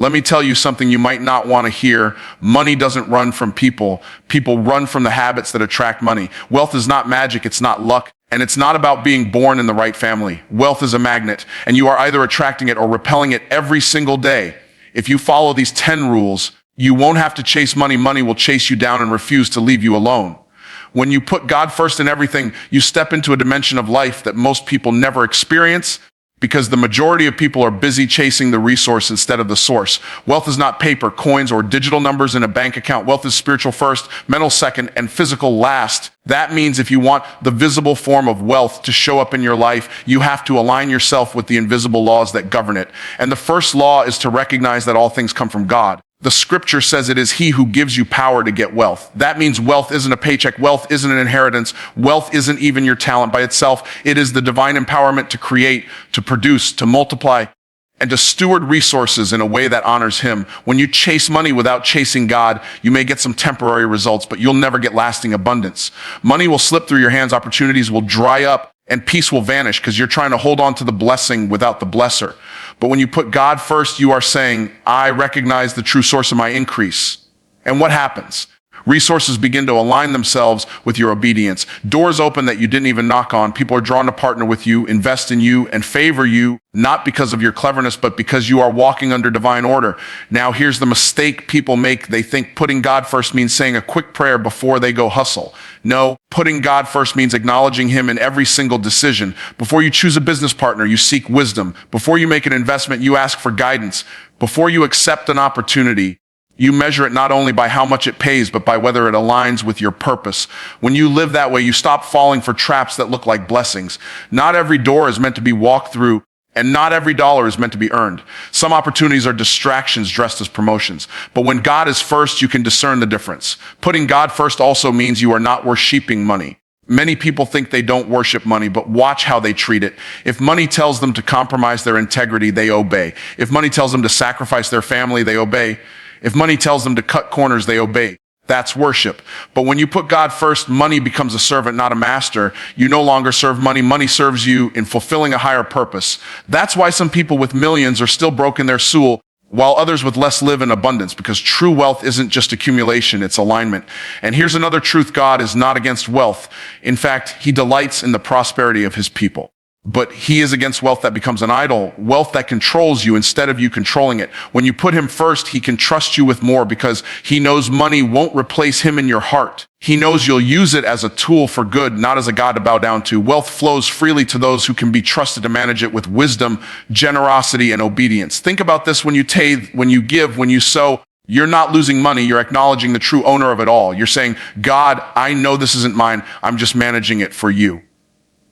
Let me tell you something you might not want to hear. Money doesn't run from people. People run from the habits that attract money. Wealth is not magic. It's not luck. And it's not about being born in the right family. Wealth is a magnet, and you are either attracting it or repelling it every single day. If you follow these 10 rules, you won't have to chase money. Money will chase you down and refuse to leave you alone. When you put God first in everything, you step into a dimension of life that most people never experience, because the majority of people are busy chasing the resource instead of the source. Wealth is not paper, coins, or digital numbers in a bank account. Wealth is spiritual first, mental second, and physical last. That means if you want the visible form of wealth to show up in your life, you have to align yourself with the invisible laws that govern it. And the first law is to recognize that all things come from God. The scripture says it is he who gives you power to get wealth. That means wealth isn't a paycheck. Wealth isn't an inheritance. Wealth isn't even your talent by itself. It is the divine empowerment to create, to produce, to multiply, and to steward resources in a way that honors him. When you chase money without chasing God, you may get some temporary results, but you'll never get lasting abundance. Money will slip through your hands, opportunities will dry up, and peace will vanish because you're trying to hold on to the blessing without the blesser. But when you put God first, you are saying, I recognize the true source of my increase. And what happens? Resources begin to align themselves with your obedience. Doors open that you didn't even knock on. People are drawn to partner with you, invest in you, and favor you, not because of your cleverness, but because you are walking under divine order. Now, here's the mistake people make. They think putting God first means saying a quick prayer before they go hustle. No, putting God first means acknowledging him in every single decision. Before you choose a business partner, you seek wisdom. Before you make an investment, you ask for guidance. Before you accept an opportunity, you measure it not only by how much it pays, but by whether it aligns with your purpose. When you live that way, you stop falling for traps that look like blessings. Not every door is meant to be walked through, and not every dollar is meant to be earned. Some opportunities are distractions dressed as promotions. But when God is first, you can discern the difference. Putting God first also means you are not worshiping money. Many people think they don't worship money, but watch how they treat it. If money tells them to compromise their integrity, they obey. If money tells them to sacrifice their family, they obey. If money tells them to cut corners, they obey. That's worship. But when you put God first, money becomes a servant, not a master. You no longer serve money. Money serves you in fulfilling a higher purpose. That's why some people with millions are still broke in their soul, while others with less live in abundance, because true wealth isn't just accumulation, it's alignment. And here's another truth: God is not against wealth. In fact, he delights in the prosperity of his people. But he is against wealth that becomes an idol, wealth that controls you instead of you controlling it. When you put him first, he can trust you with more because he knows money won't replace him in your heart. He knows you'll use it as a tool for good, not as a god to bow down to. Wealth flows freely to those who can be trusted to manage it with wisdom, generosity, and obedience. Think about this: when you tithe, when you give, when you sow, you're not losing money. You're acknowledging the true owner of it all. You're saying, God, I know this isn't mine. I'm just managing it for you.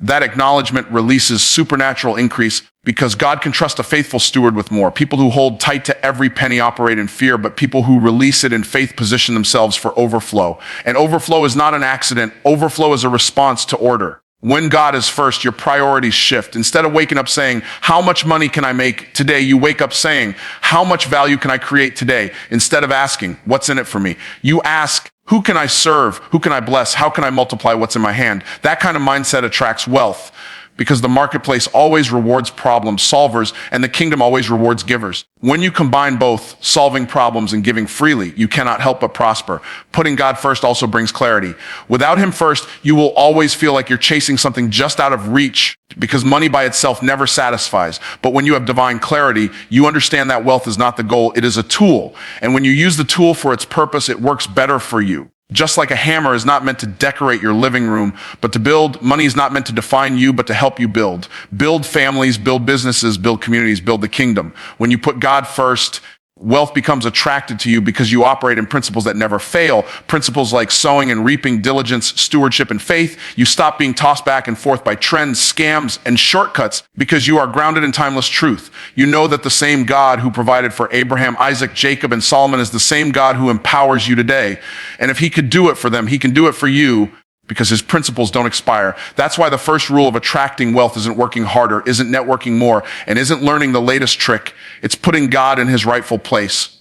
That acknowledgement releases supernatural increase, because God can trust a faithful steward with more. People who hold tight to every penny operate in fear, but people who release it in faith position themselves for overflow. And overflow is not an accident. Overflow is a response to order. When God is first, your priorities shift. Instead of waking up saying, how much money can I make today? You wake up saying, how much value can I create today? Instead of asking, what's in it for me? You ask, who can I serve? Who can I bless? How can I multiply what's in my hand? That kind of mindset attracts wealth, because the marketplace always rewards problem solvers and the kingdom always rewards givers. When you combine both, solving problems and giving freely, you cannot help but prosper. Putting God first also brings clarity. Without him first, you will always feel like you're chasing something just out of reach, because money by itself never satisfies. But when you have divine clarity, you understand that wealth is not the goal, it is a tool. And when you use the tool for its purpose, it works better for you. Just like a hammer is not meant to decorate your living room, but to build, money is not meant to define you, but to help you build. Build families, build businesses, build communities, build the kingdom. When you put God first, wealth becomes attracted to you because you operate in principles that never fail. Principles like sowing and reaping, diligence, stewardship, and faith. You stop being tossed back and forth by trends, scams, and shortcuts because you are grounded in timeless truth. You know that the same God who provided for Abraham, Isaac, Jacob, and Solomon is the same God who empowers you today. And if he could do it for them, he can do it for you, because his principles don't expire. That's why the first rule of attracting wealth isn't working harder, isn't networking more, and isn't learning the latest trick. It's putting God in his rightful place.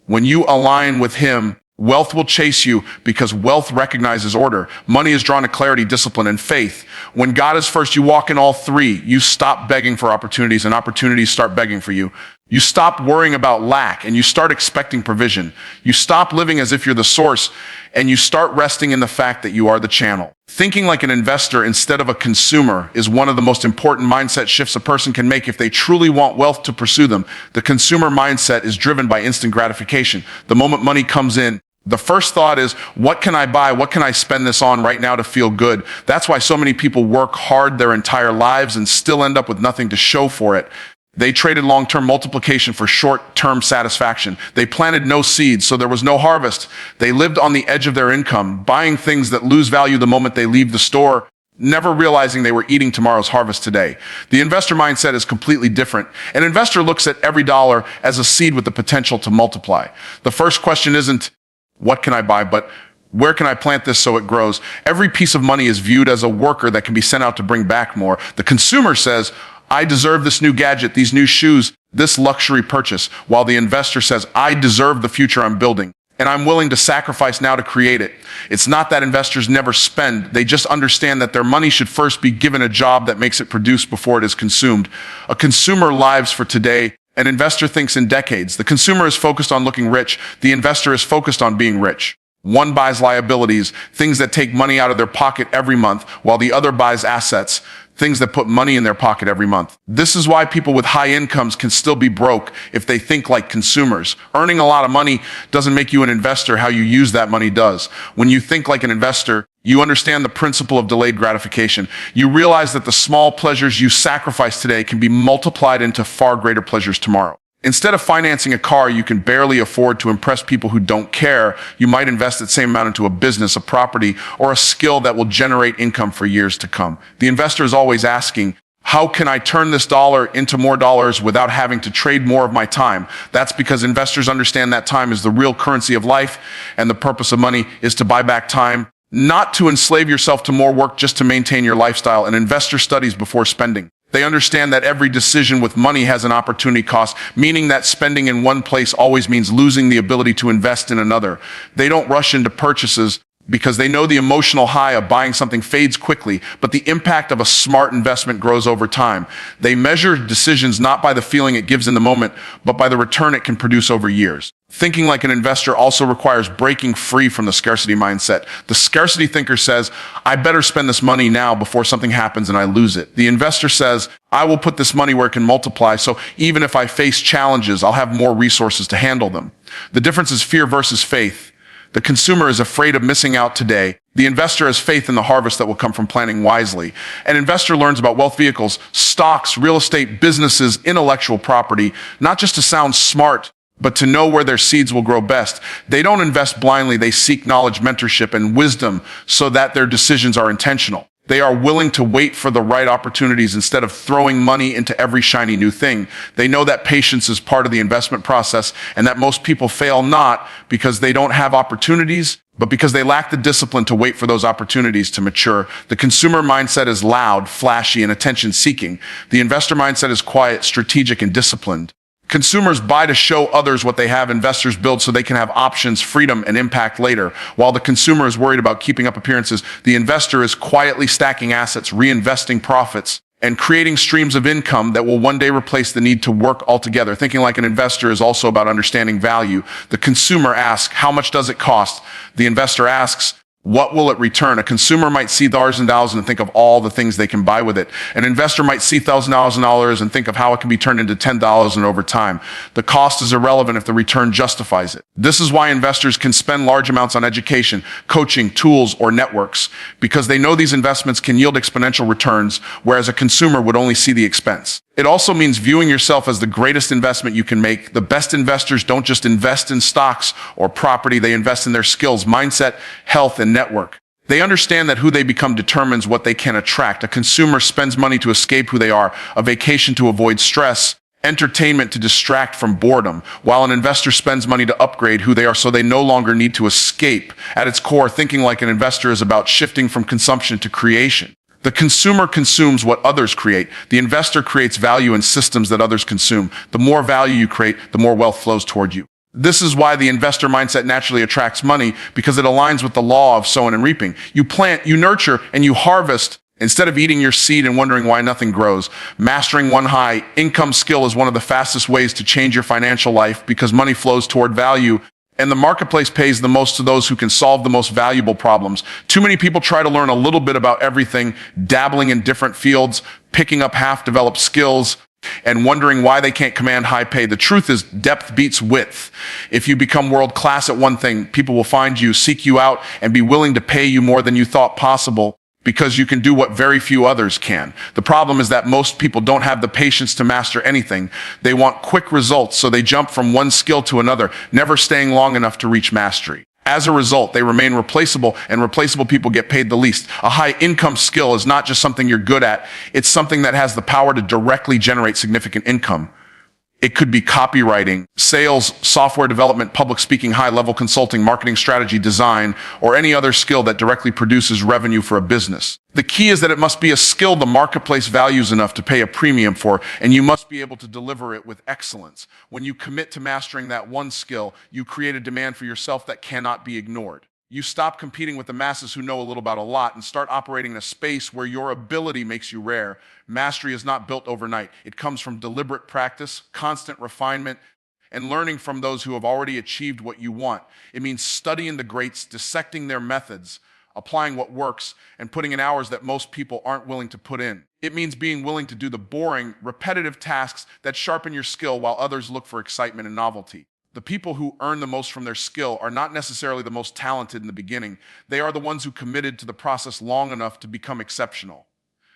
When you align with him, wealth will chase you, because wealth recognizes order. Money is drawn to clarity, discipline, and faith. When God is first, you walk in all three. You stop begging for opportunities, and opportunities start begging for you. You stop worrying about lack and you start expecting provision. You stop living as if you're the source and you start resting in the fact that you are the channel. Thinking like an investor instead of a consumer is one of the most important mindset shifts a person can make if they truly want wealth to pursue them. The consumer mindset is driven by instant gratification. The moment money comes in, the first thought is, what can I buy? What can I spend this on right now to feel good? That's why so many people work hard their entire lives and still end up with nothing to show for it. They traded long-term multiplication for short-term satisfaction. They planted no seeds, so there was no harvest. They lived on the edge of their income, buying things that lose value the moment they leave the store, never realizing they were eating tomorrow's harvest today. The investor mindset is completely different. An investor looks at every dollar as a seed with the potential to multiply. The first question isn't, what can I buy, but where can I plant this so it grows? Every piece of money is viewed as a worker that can be sent out to bring back more. The consumer says, I deserve this new gadget, these new shoes, this luxury purchase, while the investor says, I deserve the future I'm building, and I'm willing to sacrifice now to create it. It's not that investors never spend. They just understand that their money should first be given a job that makes it produce before it is consumed. A consumer lives for today. An investor thinks in decades. The consumer is focused on looking rich. The investor is focused on being rich. One buys liabilities, things that take money out of their pocket every month, while the other buys assets, things that put money in their pocket every month. This is why people with high incomes can still be broke if they think like consumers. Earning a lot of money doesn't make you an investor. How you use that money does. When you think like an investor, you understand the principle of delayed gratification. You realize that the small pleasures you sacrifice today can be multiplied into far greater pleasures tomorrow. Instead of financing a car you can barely afford to impress people who don't care, you might invest that same amount into a business, a property, or a skill that will generate income for years to come. The investor is always asking, how can I turn this dollar into more dollars without having to trade more of my time? That's because investors understand that time is the real currency of life, and the purpose of money is to buy back time, not to enslave yourself to more work just to maintain your lifestyle. An investor studies before spending. They understand that every decision with money has an opportunity cost, meaning that spending in one place always means losing the ability to invest in another. They don't rush into purchases because they know the emotional high of buying something fades quickly, but the impact of a smart investment grows over time. They measure decisions not by the feeling it gives in the moment, but by the return it can produce over years. Thinking like an investor also requires breaking free from the scarcity mindset. The scarcity thinker says, I better spend this money now before something happens and I lose it. The investor says, I will put this money where it can multiply, so even if I face challenges, I'll have more resources to handle them. The difference is fear versus faith. The consumer is afraid of missing out today. The investor has faith in the harvest that will come from planning wisely. An investor learns about wealth vehicles, stocks, real estate, businesses, intellectual property, not just to sound smart, but to know where their seeds will grow best. They don't invest blindly. They seek knowledge, mentorship, and wisdom so that their decisions are intentional. They are willing to wait for the right opportunities instead of throwing money into every shiny new thing. They know that patience is part of the investment process and that most people fail not because they don't have opportunities, but because they lack the discipline to wait for those opportunities to mature. The consumer mindset is loud, flashy, and attention-seeking. The investor mindset is quiet, strategic, and disciplined. Consumers buy to show others what they have. Investors build so they can have options, freedom, and impact later. While the consumer is worried about keeping up appearances, the investor is quietly stacking assets, reinvesting profits, and creating streams of income that will one day replace the need to work altogether. Thinking like an investor is also about understanding value. The consumer asks, how much does it cost? The investor asks, what will it return? A consumer might see dollars and dollars and think of all the things they can buy with it. An investor might see $1,000 and think of how it can be turned into $10 and over time. The cost is irrelevant if the return justifies it. This is why investors can spend large amounts on education, coaching, tools, or networks, because they know these investments can yield exponential returns, whereas a consumer would only see the expense. It also means viewing yourself as the greatest investment you can make. The best investors don't just invest in stocks or property, they invest in their skills, mindset, health, and network. They understand that who they become determines what they can attract. A consumer spends money to escape who they are, a vacation to avoid stress, entertainment to distract from boredom, while an investor spends money to upgrade who they are so they no longer need to escape. At its core, thinking like an investor is about shifting from consumption to creation. The consumer consumes what others create. The investor creates value in systems that others consume. The more value you create, the more wealth flows toward you. This is why the investor mindset naturally attracts money, because it aligns with the law of sowing and reaping. You plant, you nurture, and you harvest Instead of eating your seed and wondering why nothing grows, mastering one high income skill is one of the fastest ways to change your financial life because money flows toward value and the marketplace pays the most to those who can solve the most valuable problems. Too many people try to learn a little bit about everything, dabbling in different fields, picking up half-developed skills, and wondering why they can't command high pay. The truth is depth beats width. If you become world class at one thing, people will find you, seek you out, and be willing to pay you more than you thought possible because you can do what very few others can. The problem is that most people don't have the patience to master anything. They want quick results, so they jump from one skill to another, never staying long enough to reach mastery. As a result, they remain replaceable, and replaceable people get paid the least. A high income skill is not just something you're good at, it's something that has the power to directly generate significant income. It could be copywriting, sales, software development, public speaking, high-level consulting, marketing strategy, design, or any other skill that directly produces revenue for a business. The key is that it must be a skill the marketplace values enough to pay a premium for, and you must be able to deliver it with excellence. When you commit to mastering that one skill, you create a demand for yourself that cannot be ignored. You stop competing with the masses who know a little about a lot and start operating in a space where your ability makes you rare. Mastery is not built overnight. It comes from deliberate practice, constant refinement, and learning from those who have already achieved what you want. It means studying the greats, dissecting their methods, applying what works, and putting in hours that most people aren't willing to put in. It means being willing to do the boring, repetitive tasks that sharpen your skill while others look for excitement and novelty. The people who earn the most from their skill are not necessarily the most talented in the beginning. They are the ones who committed to the process long enough to become exceptional.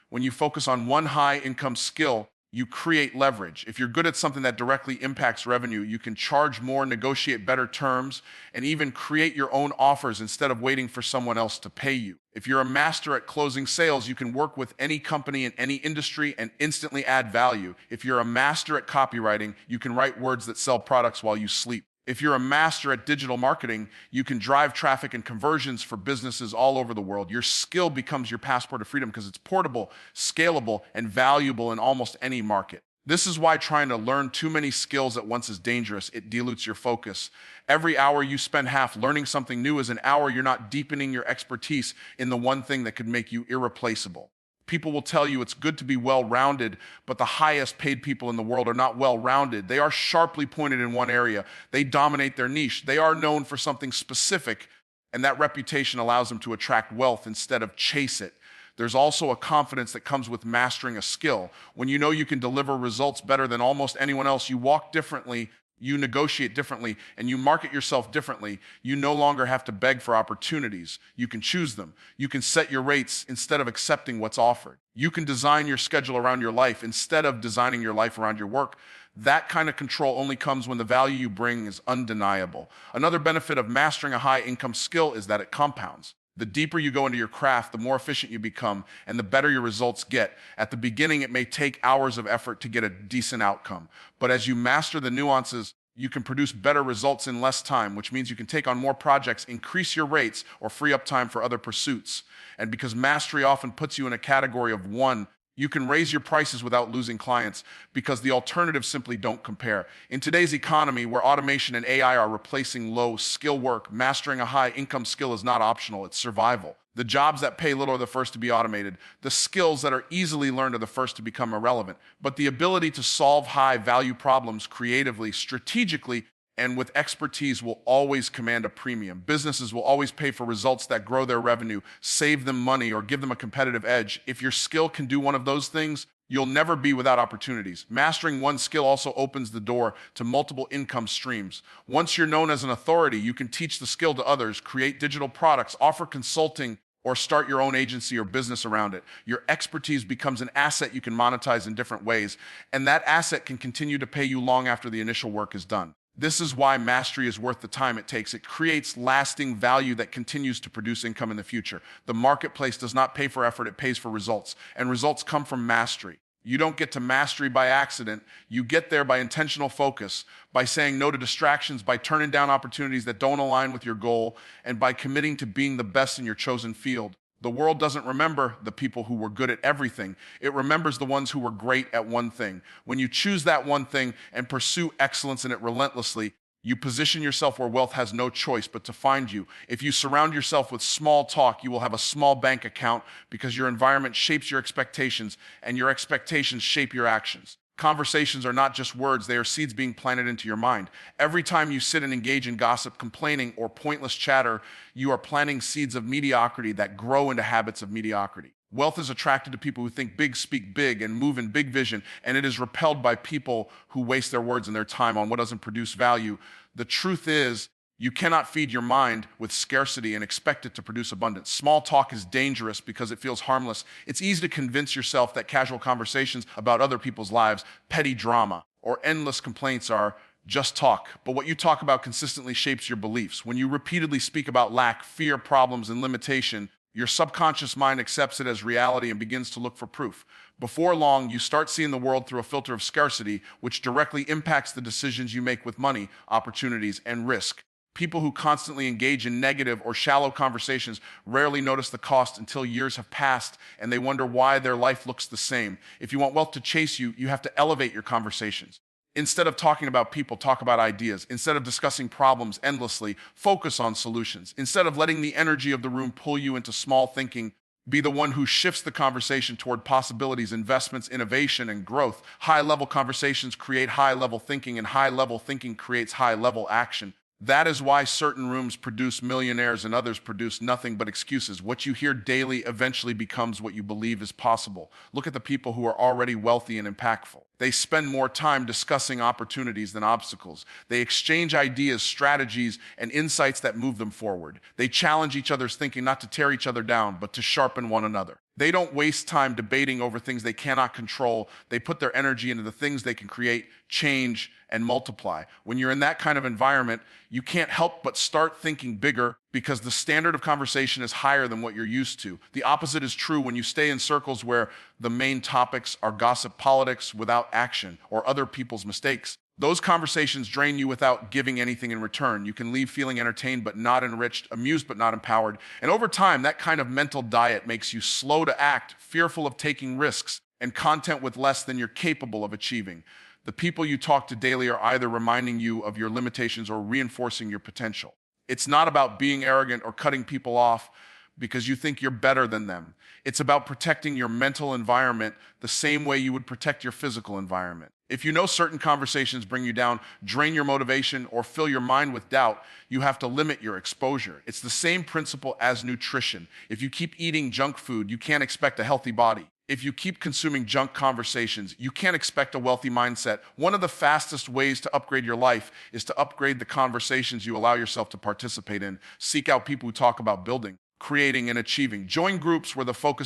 When you focus on one high income skill, you create leverage. If you're good at something that directly impacts revenue, you can charge more, negotiate better terms, and even create your own offers instead of waiting for someone else to pay you. If you're a master at closing sales, you can work with any company in any industry and instantly add value. If you're a master at copywriting, you can write words that sell products while you sleep. If you're a master at digital marketing, you can drive traffic and conversions for businesses all over the world. Your skill becomes your passport to freedom because it's portable, scalable, and valuable in almost any market. This is why trying to learn too many skills at once is dangerous. It dilutes your focus. Every hour you spend half learning something new is an hour you're not deepening your expertise in the one thing that could make you irreplaceable. People will tell you it's good to be well-rounded, but the highest paid people in the world are not well-rounded. They are sharply pointed in one area. They dominate their niche. They are known for something specific, and that reputation allows them to attract wealth instead of chase it. There's also a confidence that comes with mastering a skill. When you know you can deliver results better than almost anyone else, you walk differently, you negotiate differently, and you market yourself differently. You no longer have to beg for opportunities. You can choose them. You can set your rates instead of accepting what's offered. You can design your schedule around your life instead of designing your life around your work. That kind of control only comes when the value you bring is undeniable. Another benefit of mastering a high income skill is that it compounds. The deeper you go into your craft, the more efficient you become, and the better your results get. At the beginning, it may take hours of effort to get a decent outcome. But as you master the nuances, you can produce better results in less time, which means you can take on more projects, increase your rates, or free up time for other pursuits. And because mastery often puts you in a category of one, you can raise your prices without losing clients because the alternatives simply don't compare. In today's economy, where automation and AI are replacing low-skill work, mastering a high-income skill is not optional, it's survival. The jobs that pay little are the first to be automated. The skills that are easily learned are the first to become irrelevant. But the ability to solve high-value problems creatively, strategically, and with expertise will always command a premium. Businesses will always pay for results that grow their revenue, save them money, or give them a competitive edge. If your skill can do one of those things, you'll never be without opportunities. Mastering one skill also opens the door to multiple income streams. Once you're known as an authority, you can teach the skill to others, create digital products, offer consulting, or start your own agency or business around it. Your expertise becomes an asset you can monetize in different ways, and that asset can continue to pay you long after the initial work is done. This is why mastery is worth the time it takes. It creates lasting value that continues to produce income in the future. The marketplace does not pay for effort, it pays for results, and results come from mastery. You don't get to mastery by accident. You get there by intentional focus, by saying no to distractions, by turning down opportunities that don't align with your goal, and by committing to being the best in your chosen field. The world doesn't remember the people who were good at everything. It remembers the ones who were great at one thing. When you choose that one thing and pursue excellence in it relentlessly, You position yourself where wealth has no choice but to find you. If you surround yourself with small talk, you will have a small bank account because your environment shapes your expectations and your expectations shape your actions. Conversations are not just words, they are seeds being planted into your mind. Every time you sit and engage in gossip, complaining, or pointless chatter, you are planting seeds of mediocrity that grow into habits of mediocrity. Wealth is attracted to people who think big, speak big, and move in big vision, and it is repelled by people who waste their words and their time on what doesn't produce value. The truth is, you cannot feed your mind with scarcity and expect it to produce abundance. Small talk is dangerous because it feels harmless. It's easy to convince yourself that casual conversations about other people's lives, petty drama, or endless complaints are just talk. But what you talk about consistently shapes your beliefs. When you repeatedly speak about lack, fear, problems, and limitation, your subconscious mind accepts it as reality and begins to look for proof. Before long, you start seeing the world through a filter of scarcity, which directly impacts the decisions you make with money, opportunities, and risk. People who constantly engage in negative or shallow conversations rarely notice the cost until years have passed and they wonder why their life looks the same. If you want wealth to chase you, you have to elevate your conversations. Instead of talking about people, talk about ideas. Instead of discussing problems endlessly, focus on solutions. Instead of letting the energy of the room pull you into small thinking, be the one who shifts the conversation toward possibilities, investments, innovation, and growth. High-level conversations create high-level thinking, and high-level thinking creates high-level action. That is why certain rooms produce millionaires and others produce nothing but excuses. What you hear daily eventually becomes what you believe is possible. Look at the people who are already wealthy and impactful. They spend more time discussing opportunities than obstacles. They exchange ideas, strategies, and insights that move them forward. They challenge each other's thinking not to tear each other down, but to sharpen one another. They don't waste time debating over things they cannot control. They put their energy into the things they can create, change, and multiply. When you're in that kind of environment, you can't help but start thinking bigger because the standard of conversation is higher than what you're used to. The opposite is true when you stay in circles where the main topics are gossip, politics without action, or other people's mistakes. Those conversations drain you without giving anything in return. You can leave feeling entertained but not enriched, amused but not empowered. And over time, that kind of mental diet makes you slow to act, fearful of taking risks, and content with less than you're capable of achieving. The people you talk to daily are either reminding you of your limitations or reinforcing your potential. It's not about being arrogant or cutting people off because you think you're better than them. It's about protecting your mental environment the same way you would protect your physical environment. If you know certain conversations bring you down, drain your motivation, or fill your mind with doubt, you have to limit your exposure. It's the same principle as nutrition. If you keep eating junk food, you can't expect a healthy body. If you keep consuming junk conversations, you can't expect a wealthy mindset. One of the fastest ways to upgrade your life is to upgrade the conversations you allow yourself to participate in. Seek out people who talk about building, creating, and achieving. Join groups where the focus